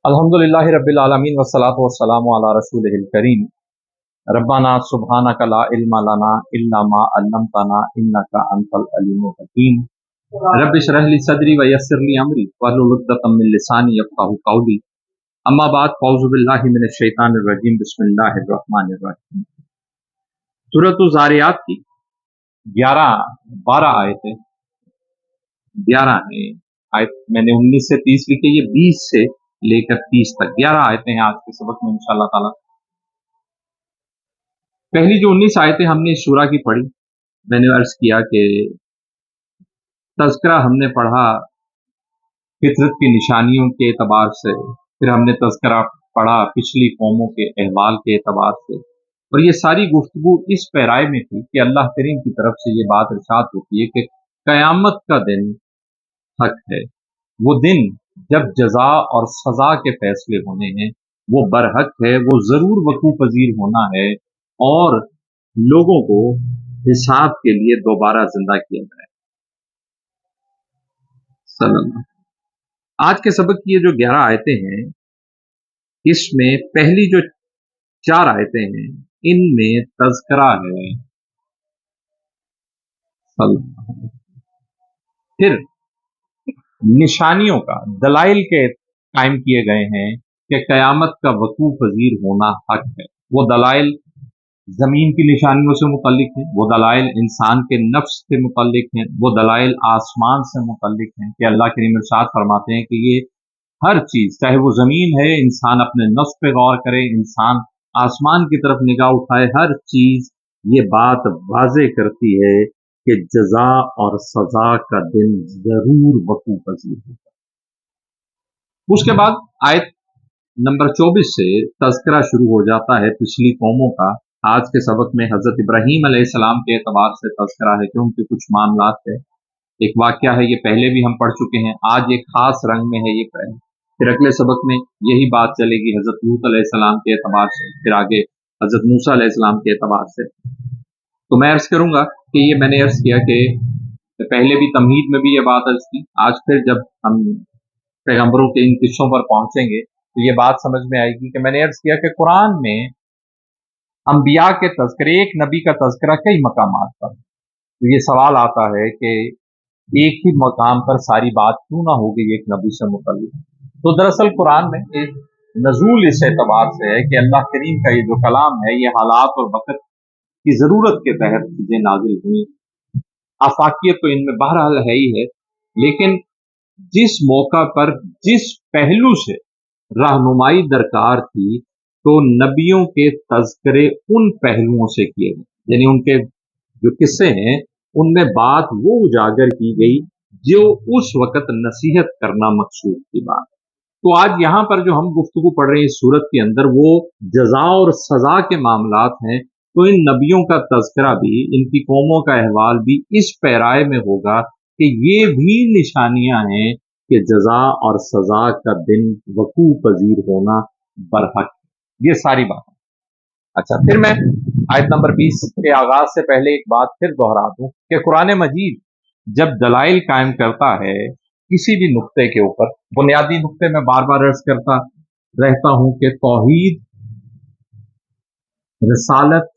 अल्हम्दुलिल्लाहि रब्बिल आलमीन वस्सलातु वस्सलामु अला रसूलिहिल करीम। रब्बाना सुब्हानका ला इल्मा लना इल्ला मा अल्लमतना इन्नका अंतल अलीमुल हकीम। रब्बि इश्रह ली सदरी व यस्सिर ली अमरी वहलुल उक़दतम मिन लिसानी यफ़क़हू क़ौली। अम्मा बाद फ़ौज़ु बिल्लाहि मिनश शैतानिर रजीम बिस्मिल्लाहिर रहमानिर रहीम। सूरतुज़ ज़ारियात की 11-12 आयतें 11 हैं। आयत मैंने 19 से 30 लिखी, ये 20 से लेकर 30 तक 11 आयतें हैं आज के सबक में इंशाअल्लाह ताला। पहली जो 19 आयतें हमने इस सूरा की पढ़ी, मैंने अर्ज किया कि तज़किरा हमने पढ़ा फितरत की निशानियों के एतबार से, फिर हमने तज़किरा पढ़ा पिछली कौमों के अहवाल के एतबार से, और ये सारी गुफ्तगू इस पैराए में थी कि अल्लाह करीम की तरफ से ये बात इरशाद होती है कि क़यामत का दिन हक है। वो दिन जब जज़ा और सज़ा के फैसले होने हैं, वो बरहक है, वो ज़रूर वक़ू पज़ीर होना है और लोगों को हिसाब के लिए दोबारा जिंदा किया जाए। सल्लल्लाहु। आज के सबक की ये जो 11 आयतें हैं, इसमें पहली जो 4 आयतें हैं, इनमें तज़किरा है सल्लल्लाहु। फिर निशानियों का दलाइल के कायम किए गए हैं कि क़यामत का वक़ू पज़ीर होना हक है। वो दलाइल ज़मीन की निशानियों से मुतल्लिक हैं, वो दलाइल इंसान के नफ्स से मुतल्लिक हैं, वो दलाइल आसमान से मुतल्लिक हैं कि अल्लाह करीम इरशाद फरमाते हैं कि ये हर चीज़, चाहे वो ज़मीन है, इंसान अपने नफ्स पे गौर करे, इंसान आसमान की तरफ निगाह उठाए, हर चीज़ ये बात वाज़े करती है कि जज़ा और सज़ा का दिन ज़रूर वक़ू पज़ीर होगा। उसके बाद आयत नंबर 24 से तज़किरा शुरू हो जाता है पिछली कौमों का। आज के सबक में हज़रत इब्राहीम अलैहिस्सलाम के एतबार से तज़किरा है कि उनके कुछ मामलात है। एक वाक़या है, ये पहले भी हम पढ़ चुके हैं, आज एक खास रंग में है ये पहले। फिर अगले सबक में यही बात चलेगी हज़रत लूत अलैहिस्सलाम के एतबार से, फिर आगे हज़रत मूसा अलैहिस्सलाम के एतबार से। तो मैं अर्ज़ करूँगा कि ये मैंने अर्ज़ किया कि पहले भी तमहीद में भी ये बात अर्ज़ की, आज फिर जब हम पैगम्बरों के इन किस्सों पर पहुँचेंगे तो ये बात समझ में आएगी कि मैंने अर्ज़ किया कि कुरान में अंबिया के तज़किरे, एक नबी का तज़किरा कई मकामात पर। तो ये सवाल आता है कि एक ही मकाम पर सारी बात क्यों ना हो गई एक नबी से मुतल्लिक। तो दरअसल कुरान में एक नज़ूल इस एतबार से है कि अल्लाह करीम का ये जो कलाम है, ये हालात और वक़्त की ज़रूरत के तहत चीज़ें नाजिल हुई। आफाकियत तो इनमें बहरहाल है ही है, लेकिन जिस मौका पर जिस पहलू से रहनुमाई दरकार थी, तो नबियों के तज़किरे उन पहलुओं से किए गए, यानी उनके जो किस्से हैं उनमें बात वो उजागर की गई जो उस वक़्त नसीहत करना मकसूद की बात। तो आज यहाँ पर जो हम गुफ्तगू पढ़ रहे हैं इस सूरत के अंदर, वो जज़ा और सज़ा के मामलात हैं। तो इन नबियों का तज़किरा भी, इनकी कौमों का अहवाल भी इस पैराए में होगा कि ये भी निशानियां हैं कि जज़ा और सज़ा का दिन वक़ू पज़ीर होना बरहक। ये सारी बात। अच्छा, फिर मैं आयत नंबर 20 के आगाज से पहले एक बात फिर दोहरा दूं कि कुरान मजीद जब दलाइल कायम करता है किसी भी नुक्ते के ऊपर, बुनियादी नुक्ते में बार बार अर्ज करता रहता हूं कि तौहीद, रिसालत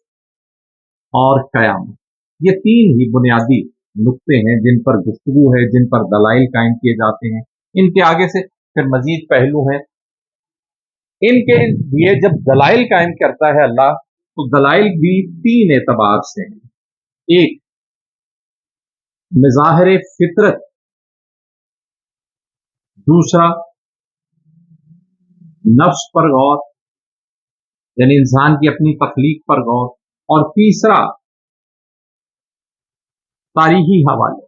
और क़यामत, ये 3 ही बुनियादी नुक्ते हैं जिन पर गुफ्तगू है, जिन पर दलाइल कायम किए जाते हैं। इनके आगे से फिर मजीद पहलू हैं। इनके लिए जब दलाइल कायम करता है अल्लाह, तो दलाइल भी 3 एतबार से हैं। एक, मज़ाहिर फितरत, दूसरा नफ्स पर गौर, यानी इंसान की अपनी तख्लीक पर गौर, और तीसरा तारीखी हवाले।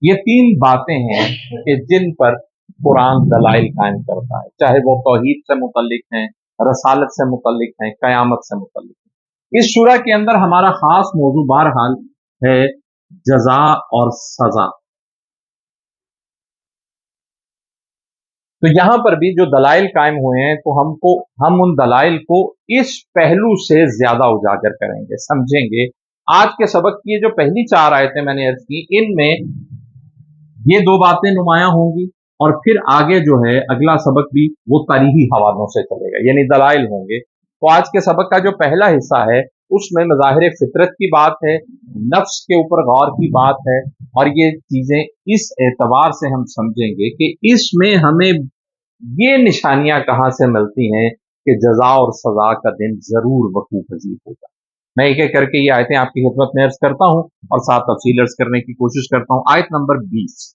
ये 3 बातें हैं कि जिन पर कुरान दलाइल कायम करता है, चाहे वो तौहीद से मुतल्लिक हैं, रसालत से मुतल्लिक हैं, क़यामत से मुतल्लिक हैं। इस सूरा के अंदर हमारा खास मौजू बहरहाल है जज़ा और सज़ा। तो यहां पर भी जो दलाइल कायम हुए हैं, तो हम उन दलाइल को इस पहलू से ज्यादा उजागर करेंगे, समझेंगे। आज के सबक की जो पहली 4 आयतें मैंने अर्ज की, इनमें ये 2 बातें नुमायां होंगी और फिर आगे जो है अगला सबक भी वो तारीखी हवालों से चलेगा, यानी दलाइल होंगे। तो आज के सबक का जो पहला हिस्सा है उसमें मज़ाहिर फितरत की बात है, नफ्स के ऊपर गौर की बात है, और ये चीजें इस एतबार से हम समझेंगे कि इसमें हमें ये निशानियां कहाँ से मिलती हैं कि जजा और सजा का दिन जरूर वकूफ पजीर होगा। मैं एक एक करके ये आयतें आपकी खिदमत में अर्ज करता हूँ और साथ तफसील अर्ज करने की कोशिश करता हूँ। आयत नंबर 20,